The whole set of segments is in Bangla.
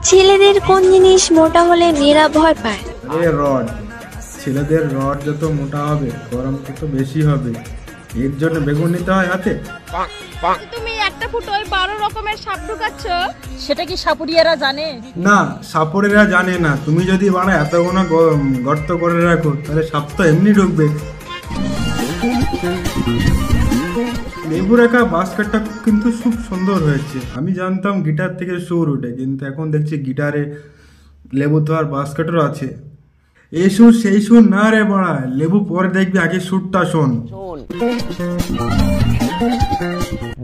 ছেলেদের কোন জিনিস মোটা হলে মেয়েরা ভয় পায়? রড। ছেলেদের রড যত মোটা হবে গরম তত বেশি হবে, এর জন্য বেগুন নিতে হয় হাতে। তুমি একটা ফুটোয় 12 রকমের সাপ ঢুকাচ্ছ, সেটা কি সাপুরিয়ারা জানে? না, সাপরেরা জানে না। তুমি যদি বাড়া এতগুলো গর্ত করে রাখো তাহলে সাপ তো এমনি ঢুকবে। লেবু রাখা বাস্কেটটা কিন্তু খুব সুন্দর হয়েছে। আমি জানতাম গিটার থেকে সুর উঠে, কিন্তু এখন দেখছি গিটারে লেবু তো আর বাস্কেটও আছে। এই সুর সেই সুর না রে বড়া, লেবু পরে দেখবি, আগে সুরটা শোন।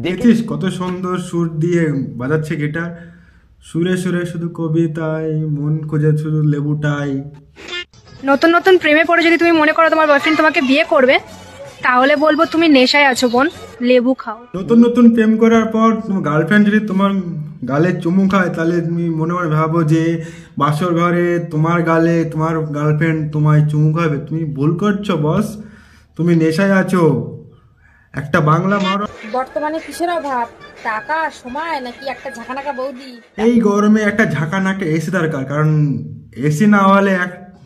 দেখছিস কত সুন্দর সুর দিয়ে বাজাচ্ছে গিটার। সুরে সুরে শুধু কবিতায় মন খোঁজে শুধু লেবুটাই। নতুন নতুন প্রেমে পড়ে যদি তুমি মনে করো তোমার বয়ফ্রেন্ড তোমাকে বিয়ে করবে, তাহলে বলবো তুমি নেশায় আছো বোন, লেবু খাও। নতুন নতুন প্রেম করার পর তোমার গার্লফ্রেন্ড যদি তোমার গালে চুমু খায়, তাহলে তুমি মনে মনে ভাবো যে বাসর ঘরে তোমার গালে তোমার গার্লফ্রেন্ড তোমায় চুমু খাবে। তুমি ভুল করছো বস, তুমি নেশায় আছো। একটা বাংলা মারো। বর্তমানে কিসের অভাব? টাকা, সময়, নাকি একটা ঝাঁকানাকা বৌদি? এই গরমে একটা ঝাঁকানাকে এসি দরকার, কারণ এসি না হলে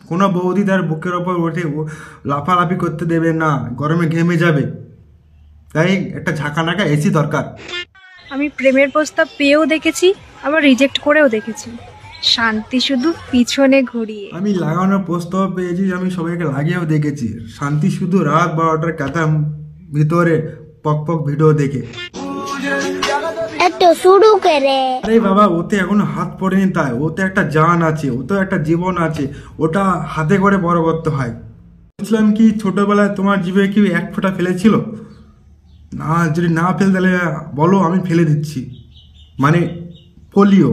কোনো বৌদি তার বুকের ওপর উঠে লাফালাফি করতে দেবে না, গরমে ঘেমে যাবে। তাই একটা ঝাঁকানাকা এসি দরকার। আমি প্রেমের প্রস্তাব পেয়েও দেখেছি, আবার রিজেক্ট করেও দেখেছি। শান্তি শুধু পিছনে ঘুরিয়ে। আমি লাগানোর প্রস্তাব পেয়েছি, আমি সবাইকে লাগিয়েও দেখেছি। শান্তি শুধু রাত 12টার কথা ভিতরে পক পক ভিডিও দেখে। আরে বাবা, ওতে এখনো হাত পড়েনি, তাই ওতে একটা জান আছে, ওতে একটা জীবন আছে, ওটা হাতে করে বড় করতে হয়। বুঝলাম কি ছোটবেলায় তোমার জিভে কি এক ফোঁটা ফেলেছিল? না, যদি না ফেলে তাহলে বলো, আমি ফেলে দিচ্ছি। মানে পোলিও।